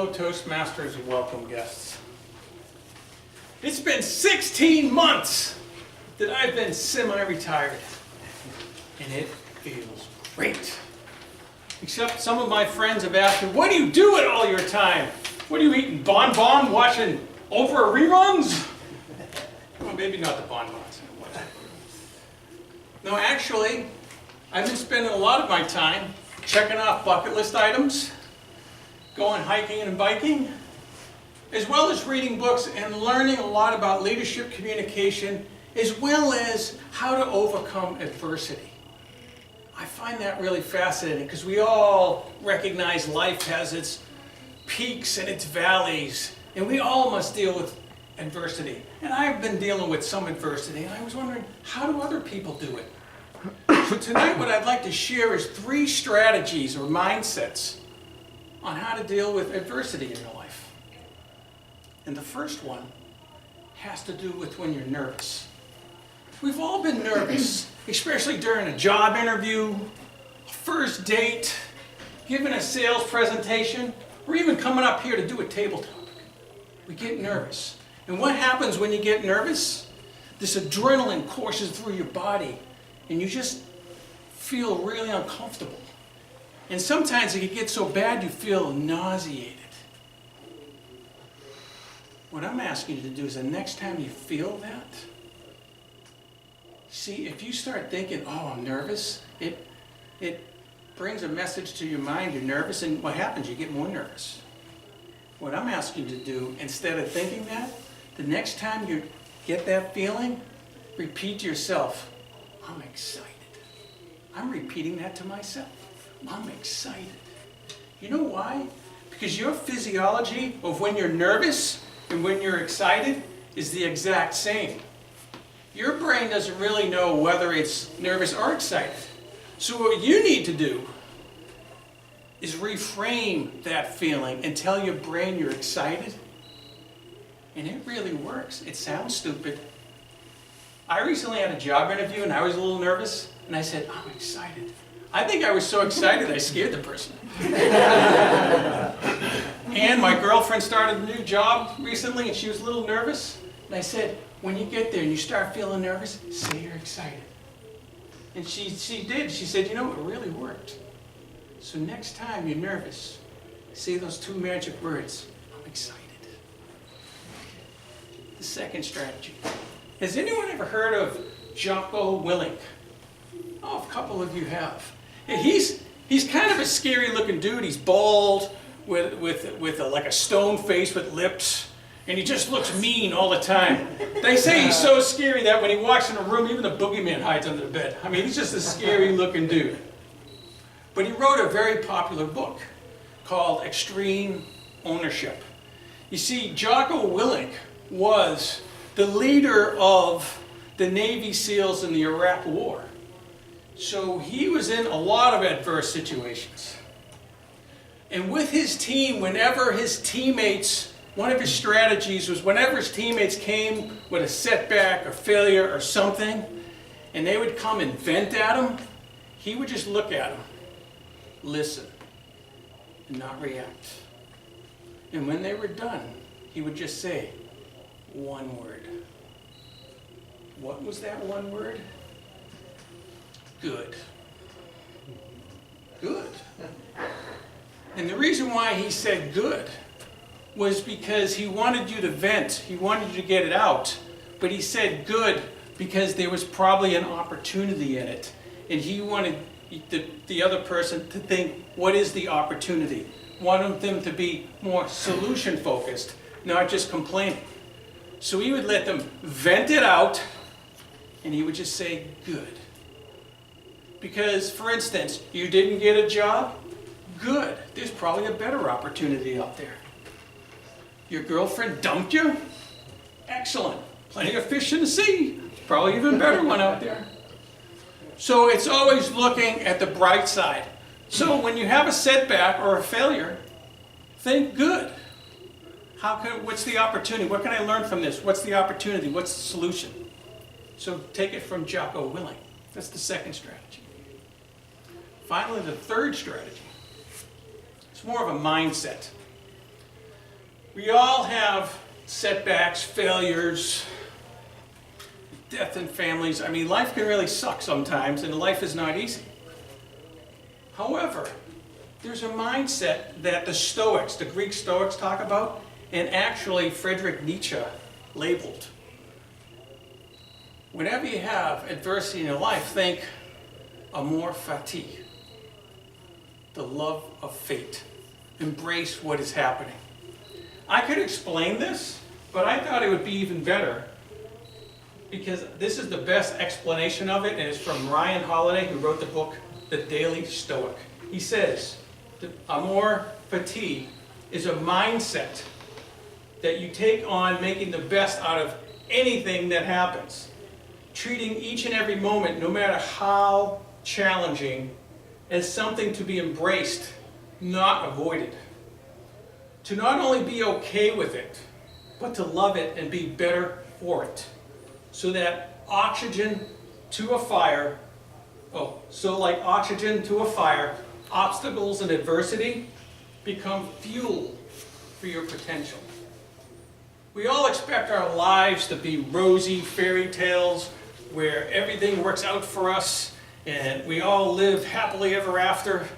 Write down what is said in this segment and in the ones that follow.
fellow Toastmasters and welcome guests. It's been 16 months that I've been semi-retired, and it feels great. Except some of my friends have asked me, what do you do with all your time? What are you eating, bonbon, watching Oprah reruns? Well, maybe not the bonbons. No, actually, I've been spending a lot of my time checking off bucket list items, going hiking and biking, as well as reading books and learning a lot about leadership communication, as well as how to overcome adversity. I find that really fascinating because we all recognize life has its peaks and its valleys, and we all must deal with adversity. And I've been dealing with some adversity, and I was wondering, how do other people do it? So tonight what I'd like to share is 3 strategies or mindsets on how to deal with adversity in your life. And the first one has to do with when you're nervous. We've all been nervous, especially during a job interview, a first date, giving a sales presentation, or even coming up here to do a table topic. We get nervous. And what happens when you get nervous? This adrenaline courses through your body, and you just feel really uncomfortable. And sometimes it can get so bad you feel nauseated. What I'm asking you to do is the next time you feel that, see, if you start thinking, oh, I'm nervous, it brings a message to your mind, you're nervous, and what happens? You get more nervous. What I'm asking you to do, instead of thinking that, the next time you get that feeling, repeat to yourself, I'm excited. I'm repeating that to myself. I'm excited. You know why? Because your physiology of when you're nervous and when you're excited is the exact same. Your brain doesn't really know whether it's nervous or excited. So what you need to do is reframe that feeling and tell your brain you're excited. And it really works. It sounds stupid. I recently had a job interview and I was a little nervous, and I said, I'm excited. I think I was so excited I scared the person. And my girlfriend started a new job recently and she was a little nervous. And I said, when you get there and you start feeling nervous, say you're excited. And she did. She said, you know, it really worked. So next time you're nervous, say those 2 magic words, I'm excited. The second strategy. Has anyone ever heard of Jocko Willink? Oh, a couple of you have. Yeah, he's kind of a scary looking dude. He's bald with like a stone face with lips, and he just looks mean all the time. They say he's so scary that when he walks in a room, even the boogeyman hides under the bed. I mean, he's just a scary looking dude. But he wrote a very popular book called Extreme Ownership. You see, Jocko Willink was the leader of the Navy SEALs in the Iraq War. So he was in a lot of adverse situations. And with his team, whenever his teammates, one of his strategies was whenever his teammates came with a setback or failure or something, and they would come and vent at him, he would just look at them, listen, and not react. And when they were done, he would just say one word. What was that one word? Good. Good. And the reason why he said good was because he wanted you to vent. He wanted you to get it out. But he said good because there was probably an opportunity in it. And he wanted the other person to think, what is the opportunity? Wanted them to be more solution focused, not just complaining. So he would let them vent it out, and he would just say, good. Because, for instance, you didn't get a job? Good. There's probably a better opportunity out there. Your girlfriend dumped you? Excellent. Plenty of fish in the sea. Probably even better one out there. So it's always looking at the bright side. So when you have a setback or a failure, think good. What's the opportunity? What can I learn from this? What's the opportunity? What's the solution? So take it from Jocko Willink. That's the second strategy. Finally, the third strategy. It's more of a mindset. We all have setbacks, failures, death in families. I mean, life can really suck sometimes, and life is not easy. However, there's a mindset that the Stoics, the Greek Stoics, talk about, and actually Friedrich Nietzsche labeled. Whenever you have adversity in your life, think amor fati, the love of fate. Embrace what is happening. I could explain this, but I thought it would be even better because this is the best explanation of it, and it's from Ryan Holiday, who wrote the book, The Daily Stoic. He says, amor fati is a mindset that you take on making the best out of anything that happens. Treating each and every moment, no matter how challenging, as something to be embraced, not avoided. To not only be okay with it, but to love it and be better for it. So that oxygen to a fire, like oxygen to a fire, obstacles and adversity become fuel for your potential. We all expect our lives to be rosy fairy tales where everything works out for us and we all live happily ever after.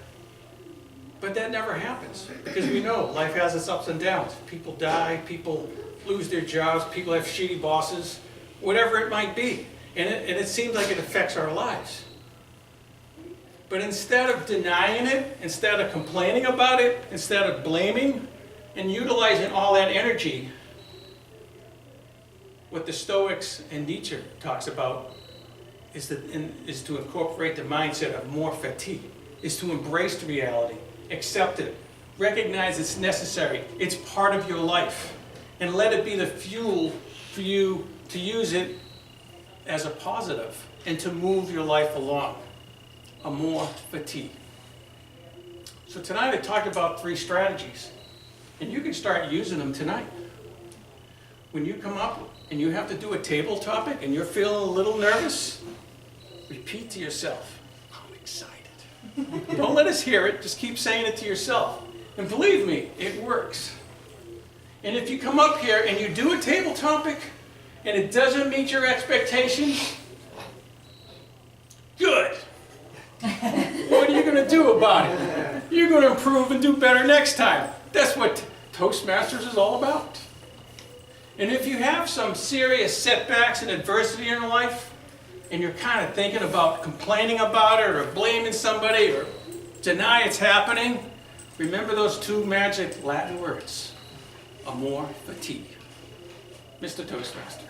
But that never happens because we know life has its ups and downs. People die, people lose their jobs, people have shitty bosses, whatever it might be. And it seems like it affects our lives. But instead of denying it, instead of complaining about it, instead of blaming and utilizing all that energy, what the Stoics and Nietzsche talks about is to incorporate the mindset of amor fati, is to embrace the reality, accept it, recognize it's necessary, it's part of your life, and let it be the fuel for you to use it as a positive and to move your life along. Amor fati. So tonight I talked about 3 strategies, and you can start using them tonight. When you come up and you have to do a table topic and you're feeling a little nervous, repeat to yourself, I'm excited. Don't let us hear it, just keep saying it to yourself. And believe me, it works. And if you come up here and you do a table topic and it doesn't meet your expectations, good. What are you going to do about it? You're going to improve and do better next time. That's what Toastmasters is all about. And if you have some serious setbacks and adversity in your life, and you're kind of thinking about complaining about it or blaming somebody or deny it's happening, remember those 2 magic Latin words, amor fati. Mr. Toastmaster.